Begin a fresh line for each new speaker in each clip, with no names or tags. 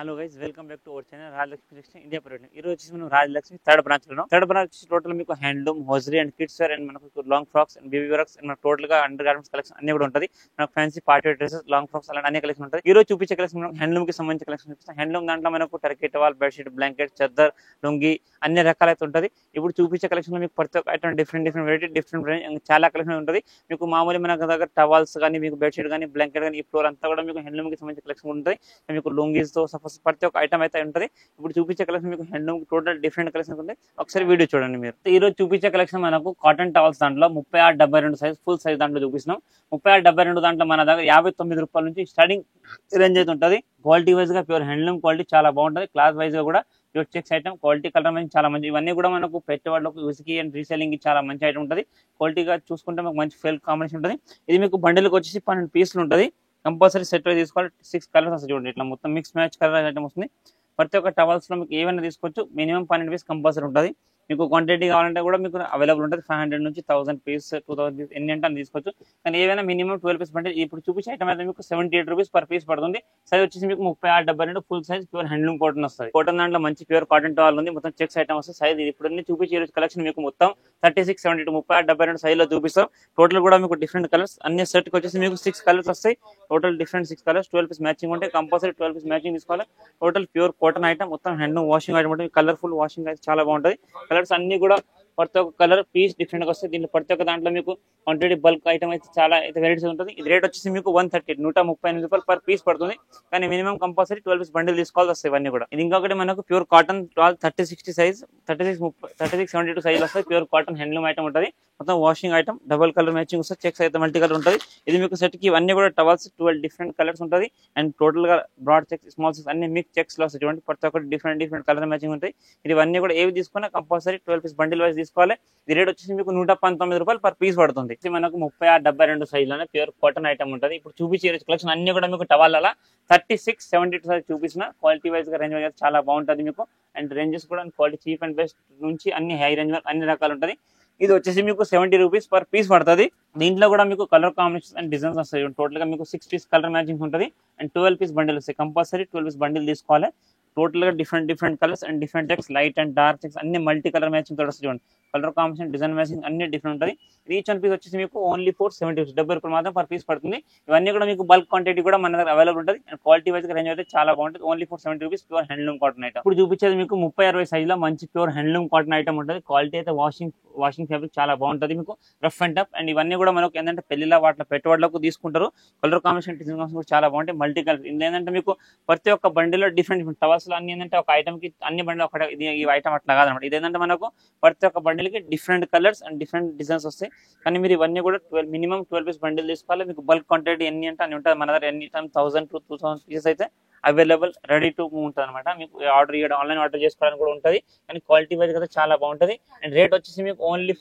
Hello guys, welcome back to our channel Rajalakshmi textile India private. ఈ రోజు వచ్చేసి మనం రాజలక్ష్మి థర్డ్ బ్రాంచ్ టోటల్ మీకు handloom, hosiery and kids wear and మనకు long frocks and baby works and total గా under garments collection అన్ని కూడా ఉంటుంది. మనకు fancy party dresses, long frocks అలాంటి అన్ని కలెక్షన్ ఉంటుంది. ఈ రోజు చూపించే కలెక్షన్ మనం హ్యాండ్లూమ్ కి సంబంధించిన కలెక్షన్ చూపిస్తాం. హ్యాండ్లూమ్ దాంట్లో మనకు టర్కీ టవల్, బెడ్షీట్, బ్లాంకెట్, చద్దర్, లుంగి అన్ని రకాలైతే ఉంటుంది. ఇప్పుడు చూపించే కలెక్షన్ లో మీకు ప్రతి ఒక్క ఐటమ్ డిఫరెంట్ వెరైటీ, డిఫరెంట్ చాలా కలెక్షన్ ఉంటుంది. మీకు మామూలు మన దగ్గర టవల్స్ కానీ, మీకు బెడ్షీట్ కానీ, బ్లాంకెట్ కానీ, ఈ ఫ్లోర్ అంతా కూడా మీకు హ్యాండ్లూమ్ కి సంబంధించిన కలెక్షన్ ఉంటుంది. మీకు లుంగీస్ తో సపోజ్ ప్రతి ఒక్క ఐటమ్ అయితే ఉంటుంది. ఇప్పుడు చూపించే కలెక్షన్ మీకు హ్యాండ్లూమ్ టోటల్ డిఫరెంట్ కలెక్షన్ ఉంది. ఒకసారి వీడియో చూడండి మీరు. ఈ రోజు చూపించే కలెక్షన్ మనకు కాటన్ టవల్స్ దాంట్లో 36-72 సైజ్, ఫుల్ సైజ్ దాంట్లో చూపిస్తున్నాం. 36-72 దాంట్లో మన దగ్గర 59 రూపాయల నుంచి స్టార్టింగ్ రేంజ్ అయితే ఉంటుంది. క్వాలిటీ వైజ్ గా ప్యూర్ హ్యాండ్లూమ్ క్వాలిటీ చాలా బాగుంటుంది. క్లాత్ వైజ్ గా కూడా pure checks item quality, colour మంచి చాలా మంచి. ఇవన్నీ కూడా మనకు పెట్టేవాళ్ళకు యూస్కి అండ్ రీసెల్లింగ్ కి చాలా మంచి ఐటమ్ ఉంటుంది. క్వాలిటీగా చూసుకుంటే మనకు మంచి ఫెల్ కాంబినేషన్ ఉంటుంది. ఇది మీకు బండిల్కి వచ్చేసి 12 పీసులు ఉంటుంది. కంపల్సరీ సెట్ వైజ్ తీసుకోవాలి. 6 కలర్స్ వస్తాయి చూడండి. ఇట్లా మొత్తం మిక్స్ మ్యాచ్ కలర్ ఐటమ్ వస్తుంది. ప్రతి ఒక్క టవల్స్ లో మీకు ఏమైనా తీసుకోవచ్చు. మినిమం 12 పీస్ కంపల్సరీ ఉంటుంది. మీకు క్వాంటిటీ కావాలంటే కూడా మీకు అవైలబుల్ ఉంటుంది. 500 నుంచి 1000 పీస్, 2000 పీస్ ఎన్ని అంటే తీసుకోవచ్చు. కానీ ఏవైనా మినిమం 12 పీస్ పడితే ఇప్పుడు చూపించే ఐటమ్ అయితే మీకు 78 రూపీస్ పర్ పీస్ పడుతుంది. సైజ్ వచ్చేసి మీకు 36-72 full size pure handloom cotton వస్తుంది. కాటన్ దాంట్లో మంచి ప్యూర్ కాటన్ టవల్ ఉంది. మొత్తం చెక్స్ ఐటమ్ వస్తుంది. సైజ్ ఇప్పుడు చూపించే కలెక్షన్ మీకు మొత్తం 36-72 36-72 సైజ్ లో చూపిస్తాం. టోటల్ కూడా మీకు డిఫరెంట్ కలర్స్ అన్ని సెట్ కి వచ్చేసి మీకు 6 కలర్స్ వస్తాయి. Total different 6 colours, 12 piece matching ఉంటే కంపల్సరీ 12 పీస్ మ్యాచింగ్ తీసుకోవాలి. టోటల్ ప్యూర్ కాటన్ ఐటమ్, మొత్తం హ్యాండ్లూమ్ వాషింగ్ ఐటమ్ ఉంటుంది. కలర్ఫుల్ వాషింగ్ అయితే చాలా బాగుంటుంది. కలర్స్ అన్ని కూడా ప్రతి ఒక్క కలర్ పీస్ డిఫరెంట్ గా వస్తాయి. దీంట్లో ప్రతి ఒక్క దాంట్లో మీకు క్వాంటిటీ బల్క్ ఐటమ్ అయితే చాలా అయితే వెరైటీస్ ఉంటుంది. ఇది రేట్ వచ్చేసి మీకు 138 రూపాయలు పర్ పీస్ పడుతుంది. కానీ మినిమం కంపల్సరీ 12 పీస్ బండిల్ తీసుకోవాల్సి వస్తాయి ఇవన్నీ కూడా. ఇది ఇంకొకటి మనకు ప్యూర్ కాటన్ 30-60 సైజ్, 36-72 సైజ్ వస్తాయి. ప్యూర్ కాటన్ హ్యాండ్లూమ్ ఐటమ్ ఉంటుంది. మొత్తం washing item, double colour matching వస్తుంది. చెక్స్ అయితే మల్టీ కలర్ ఉంటుంది. ఇది మీకు సెట్ కి ఇవన్నీ కూడా టవల్స్ 12 డిఫరెంట్ కలర్స్ ఉంటుంది. అండ్ టోటల్ గా బ్రాడ్ చెక్స్, స్మాల్ చెక్స్ అన్ని మిక్స్ చెక్స్ లో వస్తాయి చూడండి. ప్రతి ఒక్కటి డిఫరెంట్ కలర్ మ్యాచింగ్ ఉంటాయి. ఇవన్నీ కూడా ఏవి తీసుకున్నా కంపల్సరీ 12 పీస్ బండిల్ వైజ్ తీసుకోవాలి. ఈ రేట్ వచ్చేసి మీకు 119 రూపాయలు పర్ పీస్ పడుతుంది. మనకు 36-72 సైజ్ లోనే ప్యూర్ కాటన్ ఐటమ్ ఉంటుంది. ఇప్పుడు చూపించే కలెక్షన్ అన్ని కూడా మీకు టవల్ అలా 36-72 సైజ్ చూపించిన. క్వాలిటీ వైజ్ గా రేంజ్ వైజ్ చాలా బాగుంటుంది మీకు. అండ్ రేంజెస్ కూడా క్వాలిటీ చీప్ అండ్ బెస్ట్ నుంచి అన్ని హై రేంజ్ అన్ని రకాలు ఉంటుంది. ఇది వచ్చేసి మీకు 70 రూపీస్ పర్ పీస్ పడుతుంది. దీంట్లో కూడా మీకు కలర్ కాంబినేషన్ అండ్ డిజైన్స్ వస్తాయి. టోటల్ గా మీకు 6 పీస్ కలర్ మ్యాచింగ్ ఉంటుంది. అండ్ 12 పీస్ బండిల్ వస్తాయి. కంపల్సరీ 12 పీస్ బండిల్ తీసుకోవాలి. టోటల్ గా different colours and different checks, light and dark checks అన్ని మల్టీ కలర్ మ్యాచింగ్ తోటి వస్తాయి చూడండి. కలర్ కాంబినేషన్, డిజైన్ మ్యాచింగ్ అన్ని డిఫరెంట్ ఉంటుంది. ఈచ్ వన్ పీస్ వచ్చేసి మీకు ఓన్లీ 70 రూపాయలు మాత్రం పర్ పీస్ పడుతుంది. ఇవన్నీ కూడా మీకు బల్క్ క్వాంటిటీ కూడా మన దగ్గర అవైలబుల్ ఉంటుంది. అండ్ క్వాలిటీ వైజ్ రేంజ్ అయితే చాలా బాగుంటుంది. Only 70 rupees pure handloom cotton item. ఇప్పుడు చూపించేది మీకు 30-60 సైజ్ లో మంచి ప్యూర్ హ్యాండ్లూమ్ కాటన్ ఐటమ్ ఉంటుంది. క్వాలిటీ అయితే వాషింగ్ ఫ్యాబ్రిక్ చాలా బాగుంటుంది. మీకు రఫ్ అండ్ టఫ్. అండ్ ఇవన్నీ కూడా మనకు ఏంటంటే పెళ్లిలో వాటిలో పెట్టుబడులకు తీసుకుంటారు. కలర్ కాంబినేషన్, డిజైన్ కూడా చాలా బాగుంటాయి. Multi colour. ఇది ఏంటంటే మీకు ప్రతి ఒక్క బండిలో డిఫరెంట్ టవర్స్ లో అన్ని ఏంటంటే ఒక ఐటమ్ కి అన్ని బండిలో ఒకటి ఈ ఐటమ్ అట్లా కాదనమాట. ఇదేంటంటే మనకు ప్రతి ఒక్క బండిల్కి different colours and different designs వస్తాయి. కానీ మీరు ఇవన్నీ కూడా మినిమం 12 పీస్ బండిల్ తీసుకోవాలి. మీకు బల్క్ క్వాంటిటీ ఎన్ని అంటే అన్ని ఉంటుంది. మన దగ్గర ఎన్ని టైం 1000 to 2000 పీసెస్ అయితే అవైలబుల్ రెడీ టు మూవ్ ఉంటుంది అనమాట. మీకు ఆర్డర్ చేయడం, ఆన్లైన్ ఆర్డర్ చేసుకోవడానికి కూడా ఉంటుంది. కానీ క్వాలిటీ వైజ్ అయితే చాలా బాగుంటుంది. అండ్ రేట్ వచ్చేసి మీకు ఓన్లీ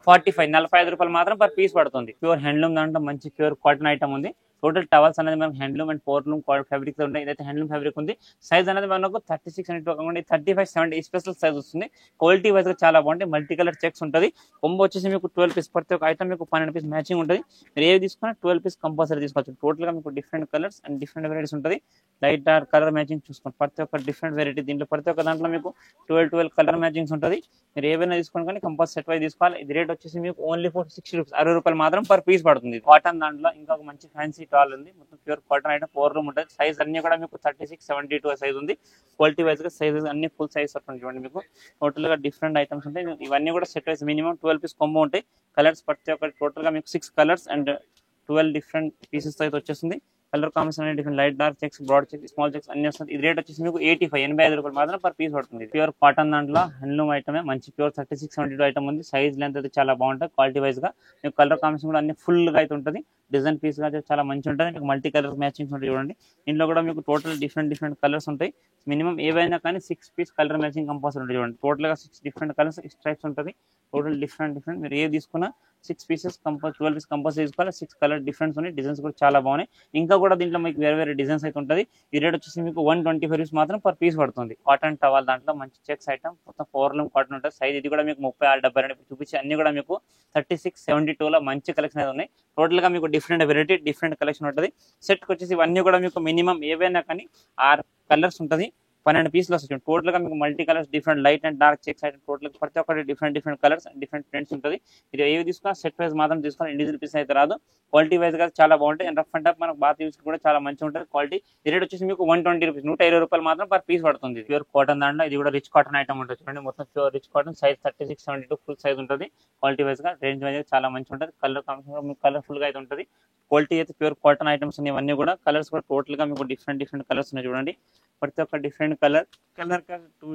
45 రూపాయలు మాత్రం పర్ పీస్ పడుతుంది. ప్యూర్ హ్యాండ్లూమ్ దాంట్లో మంచి ప్యూర్ కాటన్ ఐటమ్ ఉంది. టోటల్ టవల్స్ అనేది మనకు హ్యాండ్లూమ్ అండ్ పోర్లూమ్ ఫ్యాబ్రిక్ ఉంటాయి. ఇదైతే హ్యాండ్లూమ్ ఫ్యాబ్రిక్ ఉంది. సైజ్ అనేది మనకు 36-70 35-70 స్పెషల్ సైజ్ వస్తుంది. క్వాలిటీ వైజ్ గా చాలా బాగుంటాయి. మల్టీ కలర్ చెక్స్ ఉంటుంది. కొంబో వచ్చేసి మీకు 12 పీస్ ప్రతి ఒక్క ఐటమ్ మీకు 12 పీస్ మ్యాచింగ్ ఉంటుంది. మీరు ఏవి తీసుకున్నా 12 పీస్ కంపల్సరీ తీసుకోవచ్చు. టోటల్ గా మీకు different colours and different varieties ఉంటుంది. లైట్ డార్క్ కలర్ మ్యాచింగ్ చూసుకోండి. ప్రతి ఒక్క డిఫరెంట్ వెరైటీ. దీంట్లో ప్రతి ఒక్క దాంట్లో మీకు 12 కలర్ మ్యాచింగ్స్ ఉంటుంది. మీరు ఏవైనా తీసుకోండి కానీ కంపల్సరీ సెట్ వైజ్ తీసుకోవాలి. ఇది రేట్ వచ్చేసి మీకు ఓన్లీ 60 రూపీస్ 60 రూపాయలు మాత్రం పర్ పీస్ పడుతుంది. కాటన్ దాంట్లో ఇంకొక మంచి ఫ్యాన్సీ టాల్ ఉంది. మొత్తం ప్యూర్ కాటన్ ఐటమ్ 4 రూమ్ ఉంటుంది. సైజ్ అన్ని కూడా మీకు 36-72 సైజ్ ఉంది. క్వాలిటీ వైజ్ గా సైజెస్ అన్ని ఫుల్ సైజ్ వస్తుంది చూడండి. మీకు టోటల్ గా డిఫరెంట్ ఐటమ్స్ ఉంటాయి. ఇవన్నీ కూడా set wise minimum 12 piece combo ఉంటాయి. కలర్స్ ప్రతి ఒక్కటి టోటల్ గా మీకు 6 కలర్స్ అండ్ 12 డిఫరెంట్ పీసెస్ అయితే వచ్చేస్తుంది. కలర్ కాంబినేషన్ అనేది different light dark checks, broad checks, small checks అన్ని వస్తుంది. ఇది రేట్ వచ్చేసి మీకు 85 రూపాయలు మాత్రం పర్ పీస్ పడుతుంది. ప్యూర్ కాటన్ దాంట్లో హ్యాండ్లూమ్ ఐటమే మంచి ప్యూర్ 36-72 ఐటమ్ ఉంది. సైజ్ లెంత్ అయితే చాలా బాగుంటుంది. క్వాలిటీ వైజ్ గా మీకు కలర్ కాంబినేషన్ కూడా అన్ని ఫుల్ గా అయితే ఉంటుంది. డిజైన్ పీస్ గా చాలా మంచి ఉంటుంది. మీకు మల్టీ కలర్ మ్యాచింగ్స్ ఉంటాయి చూడండి. ఇంట్లో కూడా మీకు టోటల్ డిఫరెంట్ కలర్స్ ఉంటాయి. మినిమం ఏవైనా కానీ 6 పీస్ కలర్ మ్యాచింగ్ కంపల్సరీ ఉంటుంది చూడండి. టోటల్ గా 6 డిఫరెంట్ కలర్స్, 6 టైప్స్ ఉంటుంది. టోటల్ డిఫరెంట్ మీరు ఏవి తీసుకున్నా 6 పీసెస్ 12 పీస్ కంపల్సరీ తీసుకోవాలి. 6 కలర్ డిఫరెన్స్ ఉన్నాయి, డిజైన్స్ కూడా చాలా బాగున్నాయి. ఇంకా కూడా దీంట్లో మీకు వేరే డిజైన్స్ అయితే ఉంటుంది. ఈ రేట్ వచ్చేసి మీకు 125 రూపీస్ మాత్రం పర్ పీస్ పడుతుంది. కాటన్ టవల్ దాంట్లో మంచి చెక్స్ ఐటమ్, మొత్తం ఫోర్లూమ్ కాటన్ ఉంటుంది. సైజ్ ఇది కూడా మీకు 36-72 చూపించి అన్ని కూడా మీకు 36-72లో మంచి కలెక్షన్ అయితే ఉన్నాయి. టోటల్ గా మీకు డిఫరెంట్ వెరైటీ డిఫరెంట్ కలెక్షన్ ఉంటుంది. సెట్ కి వచ్చేసి ఇవన్నీ కూడా మీకు మినిమం ఏవైనా కానీ 6 కలర్స్ ఉంటుంది. 12 పీసులు వస్తాయి. టోటల్ గా మీకు multi colours different light and dark checks item total ప్రతి ఒక్కటి different colours and different prints ఉంటుంది. ఇది ఏవి తీసుకున్నా సెట్ వైజ్ మాత్రం తీసుకోవాలి, ఇండివిజువల్ పీస్ అయితే రాదు. క్వాలిటీ వైజ్ గా చాలా బాగుంటాయి అండ్ రఫ్ అండ్ టఫ్ మనకు బాత్ యూస్ కూడా చాలా మంచిగా ఉంటుంది క్వాలిటీ. ఈ రేట్ వచ్చేసి మీకు 120 రూపీస్ 120 రూపాయలు మాత్రం పర్ పీస్ పడుతుంది. ప్యూర్ కాటన్ దాంట్లో ఇది కూడా రిచ్ కాటన్ ఐటమ్ ఉంటుంది చూడండి. మొత్తం pure rich cotton size 36-72 full size ఉంటుంది. క్వాలిటీ వైజ్ గా రేంజ్ వైజ్ చాలా మంచిగా ఉంటుంది. కలర్ కాంబినేషన్ మీకు కలర్ఫుల్ గా అయితే ఉంటుంది. క్వాలిటీ అయితే ప్యూర్ కాటన్ ఐటమ్స్ ఉన్నాయి. ఇవన్నీ కూడా కలర్స్ కూడా టోటల్ గా మీకు డిఫరెంట్ కలర్స్ ఉన్నాయి చూడండి. ప్రతి ఒక్క different colour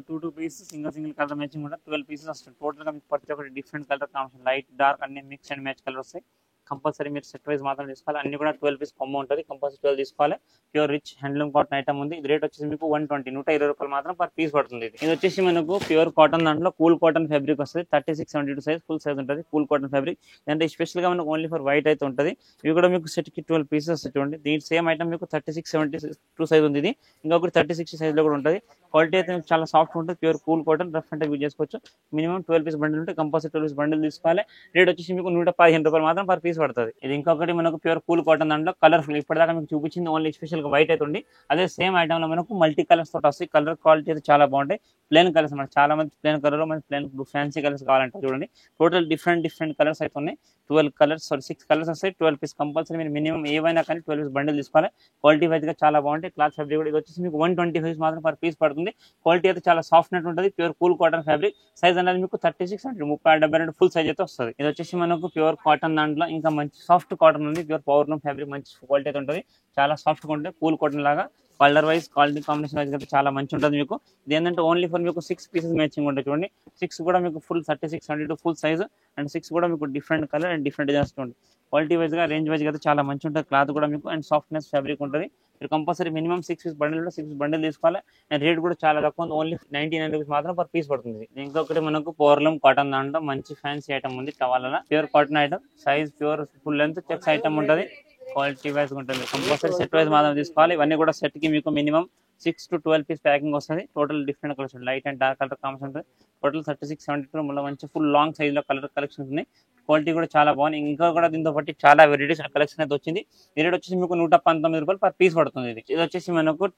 two piece single colour matching కూడా 12 పీసెస్ వస్తుంది. టోటల్ గా మీకు ప్రతి ఒక్కటి different colour combination light dark అన్ని మిక్స్ అండ్ మ్యాచ్ కలర్ వస్తాయి. కంపల్సరీ మీరు సెట్ వైజ్ మాత్రం తీసుకోవాలి. అన్ని కూడా 12 పీస్ కొమ్మ ఉంటుంది, కంపల్సరీ 12 తీసుకోవాలి. Pure rich handloom cotton item ఉంది. ఇది రేట్ వచ్చేసి మీకు 120 రూపాయలు మాత్రం పర్ పీస్ పడుతుంది. ఇది వచ్చేసి మనకు ప్యూర్ కాటన్ దాంట్లో కూల్ కాటన్ ఫ్యాబ్రిక్ వస్తుంది. 36-72 సైజ్ ఫుల్ సైజ్ ఉంటుంది. కూల్ కాటన్ ఫ్యాబ్రిక్ అంటే స్పెషల్ గా మనకు ఓన్లీ ఫర్ వైట్ అయితే ఉంటుంది. ఇవి కూడా మీకు సెట్ కి 12 పీసెస్ వస్తాయి చూడండి. దీని సేమ్ ఐటమ్ మీకు 36-72 సైజ్ ఉంది. ఇది ఇంకొకటి 30-60 సైజ్ లో కూడా ఉంటుంది. క్వాలిటీ అయితే చాలా సాఫ్ట్ ఉంటుంది. ప్యూర్ కూల్ కాటన్ రఫ్ అంటే యూజ్ చేసుకోవచ్చు. మినిమం 12 పీస్ బండిల్ ఉంటే కంపల్సరీ 12 పీస్ బండిల్ తీసుకోవాలి. రేట్ వచ్చేసి మీకు 115 రూపాయలు మాత్రం పర్ పీస్ పడుతుంది. ఇది ఇంకొకటి మనకు ప్యూర్ కూల్ కాటన్ దాంట్లో కలర్ఫుల్ ఇప్పటిదాకా మీకు చూపించింది ఓన్లీ స్పెషల్ గా వైట్ అయితే ఉంది. అదే సేమ్ ఐటమ్ లో మనకు మల్టీ కలర్స్ తోటి వస్తాయి. కలర్ క్వాలిటీ అయితే చాలా బాగుంటాయి. ప్లేన్ కలర్స్ మనకు చాలా మంది ప్లేన్ కలర్ లో మనకి ప్లేన్ ఫ్యాన్సీ కలర్స్ కావాలంటే చూడండి. టోటల్ డిఫరెంట్ కలర్స్ అయితే ఉన్నాయి. 6 కలర్స్ వస్తాయి. 12 పీస్ కంపల్సరీ మీరు మినిమం ఏవైనా కానీ 12 పీస్ బండిల్ తీసుకోవాలి. క్వాలిటీ వైజ్ గా చాలా బాగుంటాయి. క్లాత్ ఫ్యాబ్రిక్ కూడా ఇది వచ్చేసి మీకు 125 మాత్రం పర్ పీస్ పడుతుంది. క్వాలిటీ అయితే చాలా సాఫ్ట్ నెట్ ఉంటుంది. Pure cool cotton fabric size అనేది మీకు 36 అంటే 36-72 ఫుల్ సైజ్ అయితే వస్తుంది. ఇది వచ్చేసి మనకు ప్యూర్ కాటన్ దాంట్లో ఇంకా మంచి సాఫ్ట్ కాటన్ ఉంది. ప్యూర్ పవర్ లూమ్ ఫ్యాబ్రిక్ మంచి క్వాలిటీ అయితే ఉంటుంది. చాలా సాఫ్ట్ గా ఉంటుంది. కూల్ కాటన్ లాగా colour wise quality combination wise అయితే చాలా మంచి ఉంటుంది. మీకు ఇది ఏంటంటే ఓన్లీ ఫర్ మీకు 6 పీసెస్ మ్యాచింగ్ ఉంటుంది చూడండి. 6 కూడా మీకు ఫుల్ 36-72 ఫుల్ సైజ్ అండ్ 6 కూడా మీకు different colour and different designs ఉంటుంది. క్వాలిటీ వైజ్ గా రేంజ్ వైజ్ అయితే చాలా మంచి ఉంటుంది. క్లాత్ కూడా మీకు అండ్ సాఫ్ట్నెస్ ఫ్యాబ్రిక్ ఉంటుంది. మీరు compulsory minimum 6 piece bundle 6 bundle తీసుకోవాలి. అండ్ రేట్ కూడా చాలా తక్కువ ఉంది. ఓన్లీ 99 రూపీస్ మాత్రం పర్ పీస్ పడుతుంది. ఇంకొకటి మనకు పవర్లూమ్ కాటన్ దాంట్లో మంచి ఫ్యాన్సీ ఐటమ్ ఉంది. టవాల pure cotton item size pure full length checks item ఉంటుంది. క్వాలిటీ వైజ్ ఉంటుంది. కంపల్సరీ సెట్ వైజ్ మాత్రం తీసుకోవాలి. ఇవన్నీ కూడా సెట్ కి మీకు మినిమం 6 to 12 పీస్ ప్యాకింగ్ వస్తుంది. Total different colours light and dark colour combination ఉంటుంది. టోటల్ 36-72 మళ్ళీ మంచి ఫుల్ లాంగ్ సైజ్ లో కలర్ కలెక్షన్స్ ఉన్నాయి. క్వాలిటీ కూడా చాలా బాగుంది. ఇంకా కూడా దీంతో పాటు చాలా వెరైటీస్ కలెక్షన్ అయితే వచ్చింది. ఈ రేట్ వచ్చేసి మీకు 119 రూపాయలు పర్ పీస్ పడుతుంది. ఇది వచ్చేసి మనకు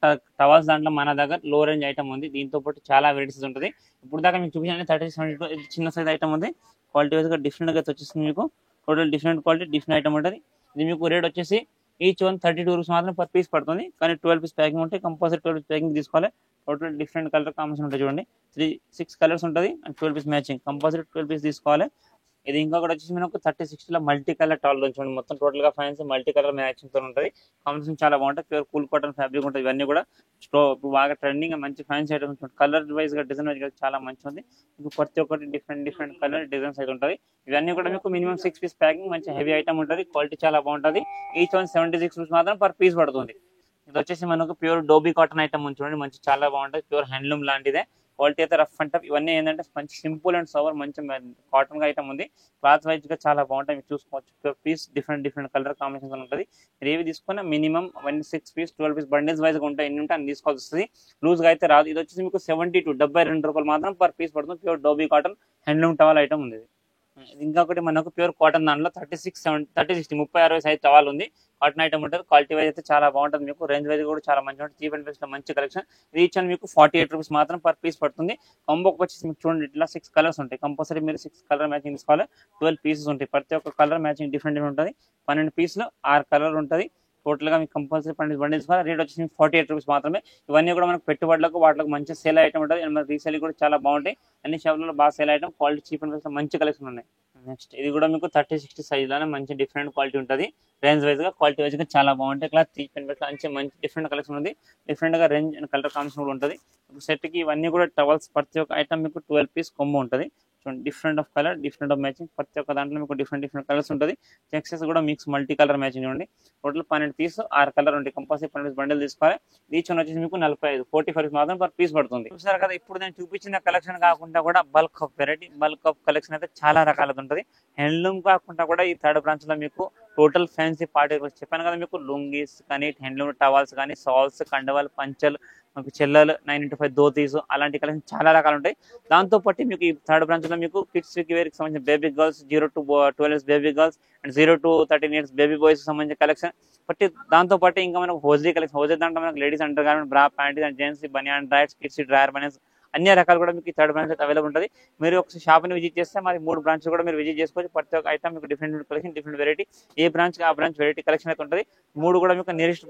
టవల్స్ దాంట్లో మన దగ్గర లో రేంజ్ ఐటమ్ ఉంది. దీంతో పాటు చాలా వెరైటీస్ ఉంటుంది. ఇప్పుడు దాకా మీకు చూపించాను 36-72 చిన్న సైజ్ ఐటమ్ ఉంది. క్వాలిటీ వైజ్ గా డిఫరెంట్ గా వచ్చేసింది. మీకు total different quality different item ఉంటుంది. ఇది మీకు రేట్ వచ్చేసి ఈచ్ వన్ 32 రూపీస్ మాత్రం పర్ పీస్ పడుతుంది. కానీ 12 పీస్ ప్యాకింగ్ ఉంటే కంపల్సరీ 12 పీస్ ప్యాకింగ్ తీసుకోవాలి. టోటల్ డిఫరెంట్ కలర్ కాంబినేషన్ ఉంటుంది చూడండి. 6 కలర్స్ ఉంటుంది and 12 piece matching compulsory 12 piece తీసుకోవాలి. ఇది ఇంకొకటి వచ్చేసి మనకు 30-60 లో మల్టీ కలర్ టాల్ చూడండి. మొత్తం టోటల్ గా ఫ్యాన్సీ మల్టీ కలర్ మ్యాచింగ్ తో ఉంటుంది. కాంబినేషన్ చాలా బాగుంటుంది. ప్యూర్ కూల్ కాటన్ ఫ్యాబ్రిక్ ఉంటుంది. ఇవన్నీ కూడా బాగా ట్రెండింగ్ మంచి ఫ్యాన్సీ ఐటమ్స్ ఉంటుంది. కలర్ వైజ్ గా డిజైన్ వైజ్ గా చాలా మంచి ఉంది. మీకు ప్రతి ఒక్కటి డిఫరెంట్ కలర్ డిజైన్స్ అయితే ఉంటుంది. ఇవన్నీ కూడా మీకు మినిమం 6 పీస్ ప్యాకింగ్ మంచి హెవీ ఐటమ్ ఉంటుంది. క్వాలిటీ చాలా బాగుంటుంది. ఈచ్ వన్ 76 రూపీస్ మాత్రం పర్ పీస్ పడుతుంది. ఇది వచ్చేసి మనకు ప్యూర్ డోబీ కాటన్ ఐటమ్ చూడండి. మంచి చాలా బాగుంటుంది. ప్యూర్ హ్యాండ్లూమ్ లాంటిదే. క్వాలిటీ అయితే రఫ్ అండ్ టఫ్. ఇవన్నీ ఏంటంటే మంచి సింపుల్ అండ్ సవర్ మంచి కాటన్ గా ఐటమ్ ఉంది. క్లాత్ వైజ్ గా చాలా బాగుంటాయి. మీరు చూసుకోవచ్చు. పీస్ డిఫరెంట్ కలర్ కాంబినేషన్ ఉంటుంది. మీరు ఏవి తీసుకున్నా minimum 6 piece 12 piece bundles wise గా ఉంటాయి. ఎన్ని ఉంటే అన్ని తీసుకోవాల్సి వస్తుంది. లూజ్ గా అయితే రాదు. ఇది వచ్చేసి మీకు 72 రూపాయలు మాత్రం పర్ పీస్ పడుతుంది. Pure dobby cotton handloom towel item ఉంది. ఇంకొకటి మనకు ప్యూర్ కాటన్ దాంట్లో 36-60 సైజ్ టవల్ ఉంది. కాటన్ ఐటమ్ ఉంటుంది. క్వాలిటీ వైజ్ అయితే చాలా బాగుంటుంది. మీకు రేంజ్ వైజ్ కూడా చాలా మంచి ఉంటుంది. చీప్ అండ్ బెస్ట్ లో మంచి కలెక్షన్. రీచ్ అని మీకు 48 రూపీస్ మాత్రం పర్ పీస్ పడుతుంది. కాంబోకి వచ్చేసి మీకు చూడండి ఇట్లా 6 కలర్స్ ఉంటాయి. కంపల్సరీ మీరు 6 కలర్ మ్యాచింగ్ తీసుకోవాలి. 12 పీసెస్ ఉంటాయి. ప్రతి ఒక్క కలర్ మ్యాచింగ్ డిఫరెంట్ ఉంటుంది. 12 పీసులు 6 కలర్ ఉంటుంది. టోటల్ గా మీకు కంపల్సరీ 12 బండి తీసుకోవాలి. రేట్ వచ్చేసి 48 రూపీస్ మాత్రమే. ఇవన్నీ కూడా మనకు పెట్టుబడులకు వాటికి మంచి సేల్ ఐటమ్ ఉంటుంది. అండ్ రీసేల్ కూడా చాలా బాగుంటాయి. అన్ని షాపులలో బాగా sale item. Quality cheap and best మంచి కలెక్షన్ ఉన్నాయి. నెక్స్ట్ ఇది కూడా మీకు 30-60 సైజ్ లోనే మంచి డిఫరెంట్ క్వాలిటీ ఉంటుంది. రేంజ్ వైజ్ గా క్వాలిటీ వైజ్ గా చాలా బాగుంటాయి. క్లాత్ మంచి డిఫరెంట్ కలెక్షన్ ఉంది. డిఫరెంట్ గా రేంజ్ అండ్ కలర్ కాంబినేషన్ కూడా ఉంటుంది. సెట్ కి ఇవన్నీ కూడా టవల్స్ ప్రతి ఒక్క ఐటమ్ మీకు 12 పీస్ కొమ్ము ఉంటుంది. Different of colour, different of matching, ప్రతి ఒక్క దాంట్లో మీకు డిఫరెంట్ కలర్స్ ఉంటుంది. చెక్సెస్ కూడా మిక్స్ మల్టీ కలర్ మ్యాచింగ్ ఉండి టోటల్ 12 పీస్ 6 కలర్ ఉంటాయి. కంపల్సరీ 12 బండిల్ తీసుకోవాలి. ఈచ్ వన్ వచ్చేసి మీకు 45 మాత్రం పర్ పీస్ పడుతుంది. చూసారు కదా, ఇప్పుడు నేను చూపించిన కలెక్షన్ కాకుండా కూడా bulk of variety, bulk of collection అయితే చాలా రకాలది ఉంటుంది. హ్యాండ్లూమ్ కాకుండా కూడా ఈ థర్డ్ బ్రాంచ్ లో మీకు టోటల్ ఫ్యాన్సీ పార్టీ చెప్పాను కదా, మీకు లుంగీస్ కానీ, హ్యాండ్లూమ్ టవాల్స్ కానీ, సాల్స్, కండవాల్, పంచల్, మీకు చెల్లెలు, 9x5 ధోతీస్, అలాంటి కలెక్షన్ చాలా రకాలు ఉంటాయి. దాంతో పాటు మీకు ఈ థర్డ్ బ్రాంచ్ లో మీకు కిడ్స్ వేర్ కి సంబంధించిన baby girls, 0 to 12 years baby girls and 0 to 13 years baby boys సంబంధించిన కలెక్షన్. బట్ దాంతో పాటు ఇంకా మనకు హోజరీ కలెక్షన్, హోజరీ దాంట్లో మనకు ladies under garment, bra, panties and gents, బనియాన్, డ్రైట్స్, కిడ్స్ డ్రైయర్ బనియన్స్, అన్ని రకాలు కూడా మీకు థర్డ్ బ్రాంచ్ అయితే అవైలబుల్ ఉంటుంది. మీరు ఒక షాప్ని విజిట్ చేస్తే మరి 3 బ్రాంచ్ కూడా మీరు విజిట్ చేసుకోవచ్చు. ప్రతి ఒక్క ఐటమ్ మీకు డిఫరెంట్ కలెక్షన్, డిఫరెంట్ వెరైటీ, ఏ బ్రాంచ్ ఆ బ్రాంచ్ వెరైటీ కలెక్షన్ అయితే ఉంటుంది. 3 కూడా మీకు నియరెస్ట్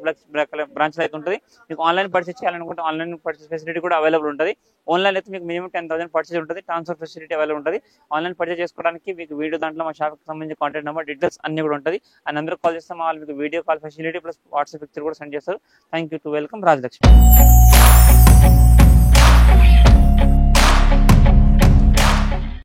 బ్రాంచ్ అయితే ఉంటుంది. మీకు ఆన్లైన్ పర్చేస్ చేయాలనుకుంటే ఆన్లైన్ పర్చేస్ ఫెసిలిటీ కూడా అవైలబుల్ ఉంటుంది. ఆన్లైన్ అయితే మీకు మినిమం 10,000 పర్చేస్ ఉంటుంది. ట్రాన్స్ఫర్ ఫెసిలిటీ అవైలబుల్ ఉంటుంది. ఆన్లైన్ పర్చేస్ చేసుకోవడానికి మీకు వీడియో దాంట్లో మా షాప్కి సంబంధించిన కాంటాక్ట్ నెంబర్, డీటెయిల్స్ అన్ని కూడా ఉంటుంది. ఆ నెంబర్ కాల్ చేస్తే మా వాళ్ళు మీకు video call facility plus WhatsApp picture కూడా సెండ్ చేస్తారు. Thank you to welcome Rajalakshmi.